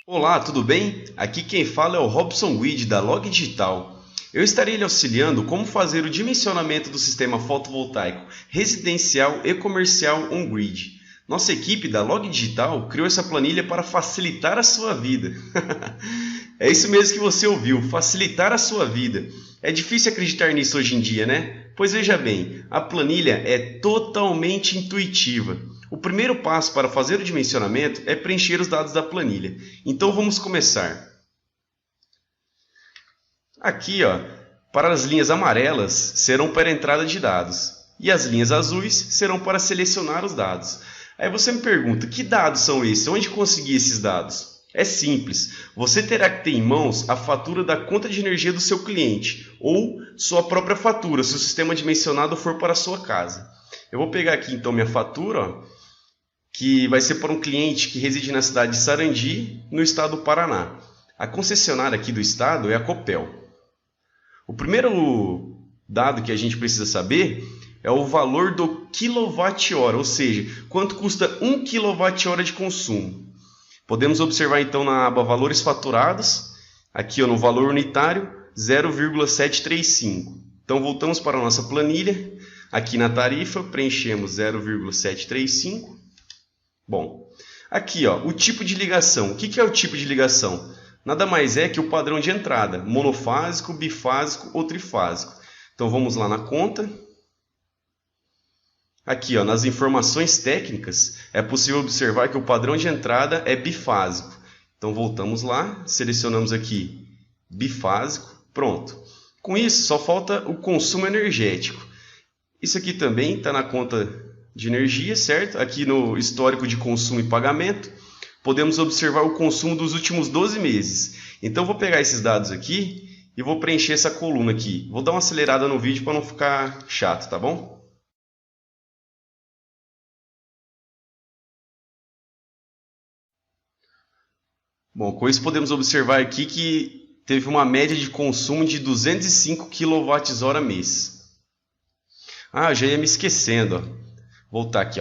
Olá, tudo bem? Aqui quem fala é o Robson Guide da Log Digital. Eu estarei lhe auxiliando como fazer o dimensionamento do sistema fotovoltaico residencial e comercial on-grid. Nossa equipe da Log Digital criou essa planilha para facilitar a sua vida. É isso mesmo que você ouviu, facilitar a sua vida. É difícil acreditar nisso hoje em dia, né? Pois veja bem, a planilha é totalmente intuitiva. O primeiro passo para fazer o dimensionamento é preencher os dados da planilha. Então vamos começar. Aqui, para as linhas amarelas serão para a entrada de dados e as linhas azuis serão para selecionar os dados. Aí você me pergunta, que dados são esses? Onde consegui esses dados? É simples, você terá que ter em mãos a fatura da conta de energia do seu cliente ou sua própria fatura, se o sistema dimensionado for para a sua casa. Eu vou pegar aqui então minha fatura, que vai ser para um cliente que reside na cidade de Sarandi, no estado do Paraná. A concessionária aqui do estado é a Copel. O primeiro dado que a gente precisa saber é o valor do quilowatt-hora, ou seja, quanto custa 1 kWh de consumo. Podemos observar então na aba Valores Faturados, aqui no valor unitário, 0,735. Então voltamos para a nossa planilha, aqui na tarifa preenchemos 0,735. Bom, aqui o tipo de ligação. O que é o tipo de ligação? Nada mais é que o padrão de entrada, monofásico, bifásico ou trifásico. Então vamos lá na conta. Aqui, nas informações técnicas, é possível observar que o padrão de entrada é bifásico. Então voltamos lá, selecionamos aqui bifásico, pronto. Com isso, só falta o consumo energético. Isso aqui também está na conta de energia, certo? Aqui no histórico de consumo e pagamento, podemos observar o consumo dos últimos 12 meses. Então vou pegar esses dados aqui e vou preencher essa coluna aqui. Vou dar uma acelerada no vídeo para não ficar chato, tá bom? Bom, com isso podemos observar aqui que teve uma média de consumo de 205 kWh mês. Eu já ia me esquecendo. Voltar aqui.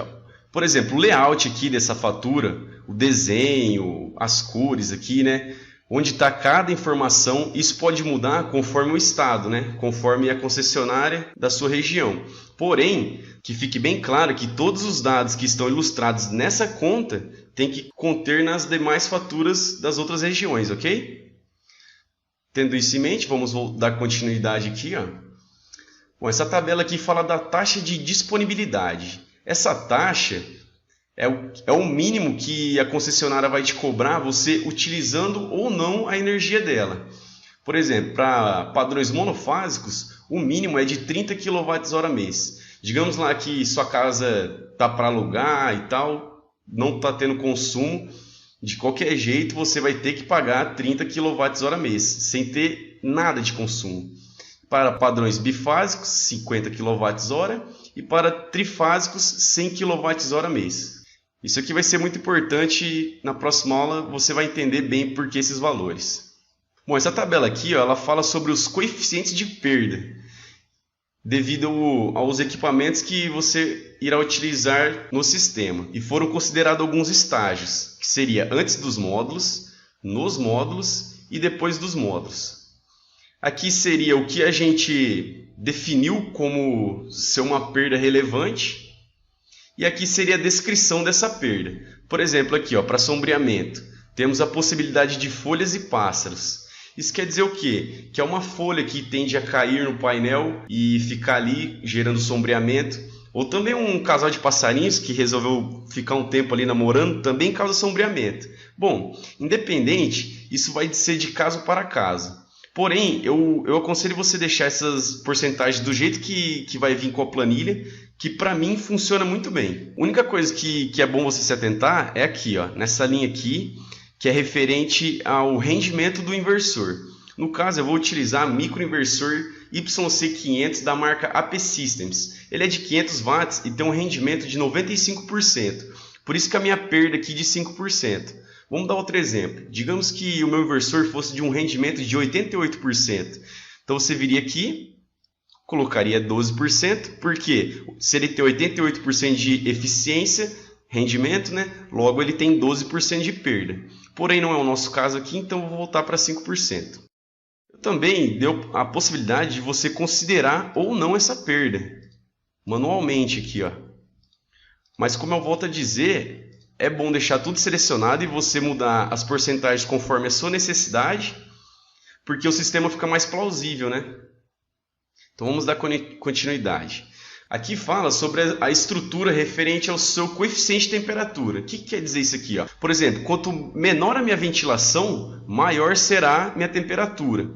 Por exemplo, o layout aqui dessa fatura, o desenho, as cores aqui, né? Onde está cada informação, isso pode mudar conforme o estado, né? Conforme a concessionária da sua região. Porém, que fique bem claro que todos os dados que estão ilustrados nessa conta tem que conter nas demais faturas das outras regiões, ok? Tendo isso em mente, vamos dar continuidade aqui. Bom, essa tabela aqui fala da taxa de disponibilidade. Essa taxa é o mínimo que a concessionária vai te cobrar você utilizando ou não a energia dela. Por exemplo, para padrões monofásicos, o mínimo é de 30 kWh mês. Digamos lá que sua casa está para alugar e tal, não está tendo consumo, de qualquer jeito você vai ter que pagar 30 kWh mês, sem ter nada de consumo. Para padrões bifásicos, 50 kWh e para trifásicos, 100 kWh mês. Isso aqui vai ser muito importante, na próxima aula você vai entender bem por que esses valores. Bom, essa tabela aqui ela fala sobre os coeficientes de perda, devido aos equipamentos que você irá utilizar no sistema. E foram considerados alguns estágios, que seria antes dos módulos, nos módulos e depois dos módulos. Aqui seria o que a gente definiu como ser uma perda relevante. E aqui seria a descrição dessa perda. Por exemplo, aqui para sombreamento, temos a possibilidade de folhas e pássaros. Isso quer dizer o quê? Que é uma folha que tende a cair no painel e ficar ali gerando sombreamento. Ou também um casal de passarinhos que resolveu ficar um tempo ali namorando também causa sombreamento. Bom, independente, isso vai ser de caso para caso. Porém, eu aconselho você deixar essas porcentagens do jeito que vai vir com a planilha, que para mim funciona muito bem. A única coisa que é bom você se atentar é aqui, nessa linha aqui, que é referente ao rendimento do inversor. No caso, eu vou utilizar o microinversor YC500 da marca AP Systems. Ele é de 500 watts e tem um rendimento de 95%. Por isso que a minha perda aqui é de 5%. Vamos dar outro exemplo. Digamos que o meu inversor fosse de um rendimento de 88%. Então você viria aqui, colocaria 12%, porque se ele tem 88% de eficiência, rendimento, né? Logo ele tem 12% de perda. Porém não é o nosso caso aqui, então eu vou voltar para 5%. Eu também deu a possibilidade de você considerar ou não essa perda, manualmente aqui, ó. Mas como eu volto a dizer, é bom deixar tudo selecionado e você mudar as porcentagens conforme a sua necessidade, porque o sistema fica mais plausível, né? Então vamos dar continuidade. Aqui fala sobre a estrutura referente ao seu coeficiente de temperatura. O que quer dizer isso aqui? Ó? Por exemplo, quanto menor a minha ventilação, maior será minha temperatura.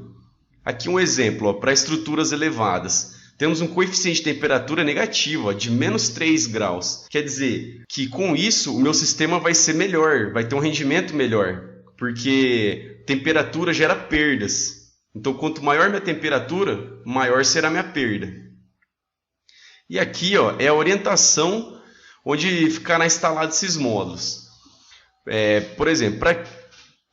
Aqui um exemplo para estruturas elevadas. Temos um coeficiente de temperatura negativo, ó, de menos 3 graus. Quer dizer que com isso o meu sistema vai ser melhor, vai ter um rendimento melhor, porque temperatura gera perdas. Então, quanto maior minha temperatura, maior será minha perda. E aqui ó, é a orientação onde ficará instalado esses módulos. Por exemplo,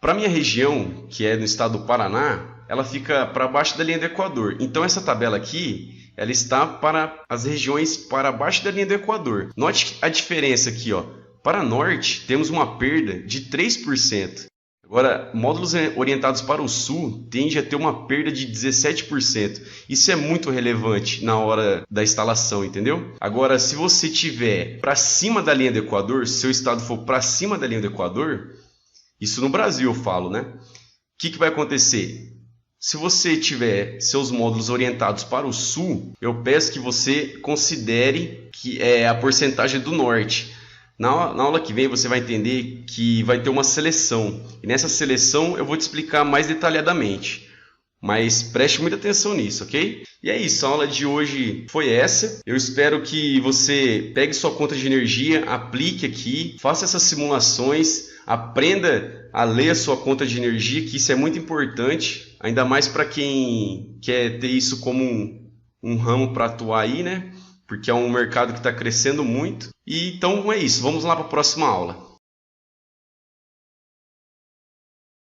para a minha região, que é no estado do Paraná, ela fica para baixo da linha do Equador. Então essa tabela aqui, ela está para as regiões para baixo da linha do Equador. Note a diferença aqui, ó. Para norte, temos uma perda de 3%. Agora, módulos orientados para o sul tendem a ter uma perda de 17%. Isso é muito relevante na hora da instalação, entendeu? Agora, se você tiver para cima da linha do Equador, se seu estado for para cima da linha do Equador, isso no Brasil eu falo, né? O que vai acontecer? Se você tiver seus módulos orientados para o sul, eu peço que você considere que é a porcentagem do norte. Na aula que vem você vai entender que vai ter uma seleção. E nessa seleção eu vou te explicar mais detalhadamente. Mas preste muita atenção nisso, ok? E é isso, a aula de hoje foi essa. Eu espero que você pegue sua conta de energia, aplique aqui, faça essas simulações, aprenda a ler a sua conta de energia, que isso é muito importante, ainda mais para quem quer ter isso como um ramo para atuar aí, né? Porque é um mercado que está crescendo muito. E então é isso, vamos lá para a próxima aula.